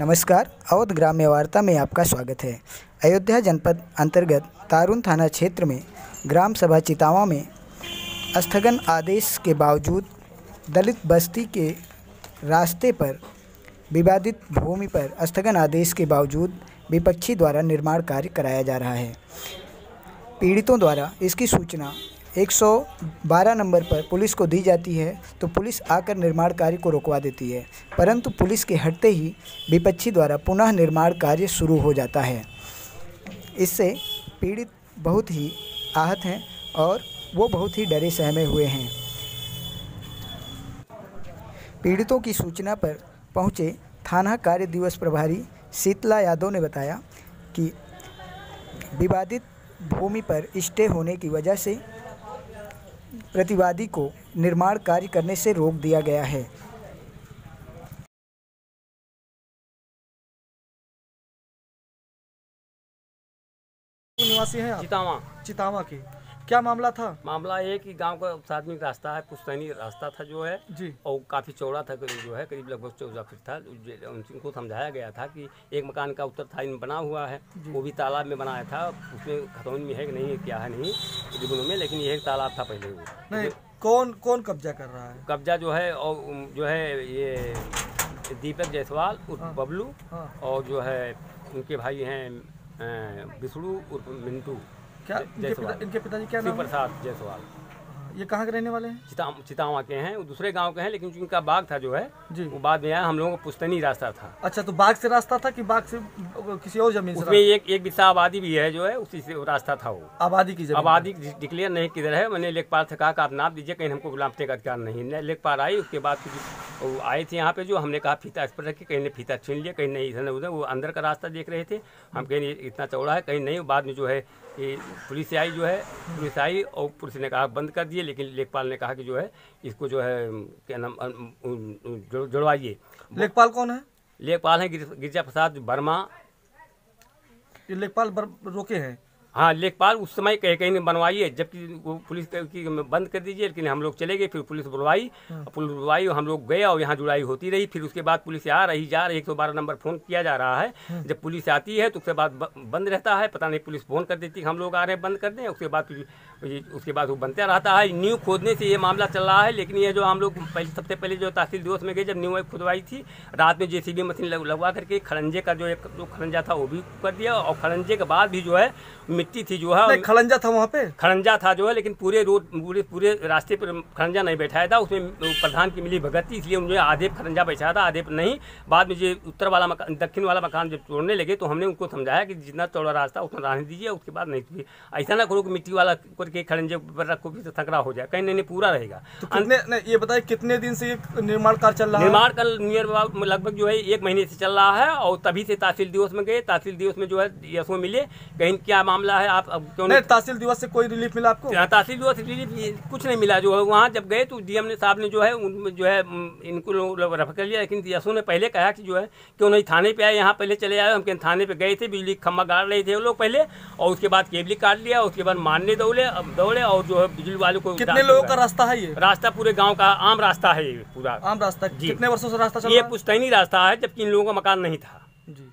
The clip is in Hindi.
नमस्कार, अवध ग्राम्य वार्ता में आपका स्वागत है। अयोध्या जनपद अंतर्गत तारुन थाना क्षेत्र में ग्राम सभा चितावा में स्थगन आदेश के बावजूद दलित बस्ती के रास्ते पर विवादित भूमि पर स्थगन आदेश के बावजूद विपक्षी द्वारा निर्माण कार्य कराया जा रहा है। पीड़ितों द्वारा इसकी सूचना 112 नंबर पर पुलिस को दी जाती है तो पुलिस आकर निर्माण कार्य को रोकवा देती है, परंतु पुलिस के हटते ही विपक्षी द्वारा पुनः निर्माण कार्य शुरू हो जाता है। इससे पीड़ित बहुत ही आहत हैं और वो बहुत ही डरे सहमे हुए हैं। पीड़ितों की सूचना पर पहुंचे थाना कार्य दिवस प्रभारी शीतला यादव ने बताया कि विवादित भूमि पर स्टे होने की वजह से प्रतिवादी को निर्माण कार्य करने से रोक दिया गया है। निवासी हैं आप? चितावा के क्या मामला था? मामला ये कि गांव का सार्वजनिक रास्ता है, पुश्तैनी रास्ता था जो है जी, और काफ़ी चौड़ा था, करीब लगभग 14 फीट था। उनको समझाया गया था कि एक मकान का उत्तर था बना हुआ है, वो भी तालाब में बनाया था। उसमें खतौनी में है कि नहीं, क्या है नहीं रिबनों में, लेकिन ये एक तालाब था पहले। वो नहीं, कौन कब्जा कर रहा है? कब्जा जो है और जो है ये दीपक जायसवाल उर्फ बबलू और जो है उनके भाई हैं विष्णु उर्फ मिंटू। क्या इनके पिताजी क्या नाम? प्रसाद जायसवाल। ये कहाँ के रहने वाले हैं? चितावा के हैं, वो दूसरे गांव के हैं, लेकिन उनका बाग था जो है जी, वो बाद में आया। हम लोगों को पुश्तैनी रास्ता था। अच्छा, तो बाग से रास्ता था कि बाग से किसी और जमीन से? उसमें एक बिस्सा आबादी भी है जो है, उसी से रास्ता था। वो आबादी की जमीन, आबादी डिक्लेयर नहीं किधर है। मैंने लेखपाल से कहा कि आप नाप दीजिए, कहीं हमको नापने का अधिकार नहीं। लेखपाल आई, उसके बाद वो आए थे यहाँ पे, जो हमने कहा फीता इस पर रखिए, कहीं ने फीता छीन लिया, कहीं नहीं इधर उधर। वो अंदर का रास्ता देख रहे थे, हम कहीं इतना चौड़ा है, कहीं नहीं। बाद में जो है पुलिस आई, पुलिस आई और पुलिस ने कहा बंद कर दिए, लेकिन लेखपाल ने कहा कि जो है इसको जो है क्या नाम जुड़वाइए। लेखपाल कौन है? लेखपाल हैं गिरिजा प्रसाद वर्मा। ये लेखपाल रोके हैं? हाँ, लेखपाल उस समय कहीं नहीं बनवाइए, जबकि वो पुलिस की बंद कर दीजिए, लेकिन हम लोग चले गए। फिर पुलिस बुलवाई, हम लोग गए और यहाँ जुड़ाई होती रही। फिर उसके बाद पुलिस आ रही जा रही, 112 नंबर फ़ोन किया जा रहा है। जब पुलिस आती है तो उसके बाद बंद रहता है, पता नहीं पुलिस फ़ोन कर देती हम लोग आ रहे हैं, बंद कर दें। उसके बाद वो बनता रहता है। न्यू खोदने से ये मामला चल रहा है, लेकिन ये जो हम लोग सबसे पहले जो तहसील दिवस में गए, जब न्यू खुदवाई थी, रात में JCB मशीन लगवा करके खड़ंजे का जो खड़ंजा था वो भी कर दिया। और खड़ंजे के बाद भी जो है मिट्टी थी जो है, खड़ंजा था वहाँ पे, खड़ंजा था जो है, लेकिन पूरे पूरे रास्ते पर खड़ंजा नहीं बैठाया था। उसमें प्रधान की मिली भगत थी, इसलिए उन्होंने आधे खड़ंजा बैठाया था, आधे नहीं। बाद में जो उत्तर वाला मकान, दक्षिण वाला मकान जब तोड़ने लगे तो हमने उनको समझाया कि जितना चौड़ा रास्ता उतना रहने दीजिए, उसके बाद नहीं। ऐसा ना करो कि मिट्टी वाला करके खड़ंजे पर रखो भी तो थकरा हो जाए, कहीं नहीं पूरा रहेगा। तो ये बताइए कितने दिन से ये निर्माण कार्य चल रहा है? निर्माण कार्य लगभग जो है 1 महीने से चल रहा है, और तभी से तहसील दिवस में गए। तहसील दिवस में जो है यसो मिले, कहीं क्या मामला है, आप क्यों नहीं? तहसील दिवस से कोई रिलीफ मिला आपको? तहसील दिवस रिलीफ कुछ नहीं मिला। जो है वहाँ जब गए तो DM साहब ने जो है इनको रफा कर लिया, लेकिन यसो ने पहले कहा कि जो है क्यों नहीं थाने पे आए, यहाँ पहले चले आए। हम थाने पे गए थे, बिजली खम्भा गाड़ रहे थे वो लोग पहले, और उसके बाद केबल काट लिया। उसके बाद मारने दौड़े और जो है बिजली वालों को। कितने लोगों का रास्ता है ये? रास्ता पूरे गाँव का आम रास्ता है, ये पूरा आम रास्ता। कितने वर्षों से रास्ता चल रहा है? ये पुश्तैनी रास्ता है, जबकि इन लोगों का मकान नहीं था जी।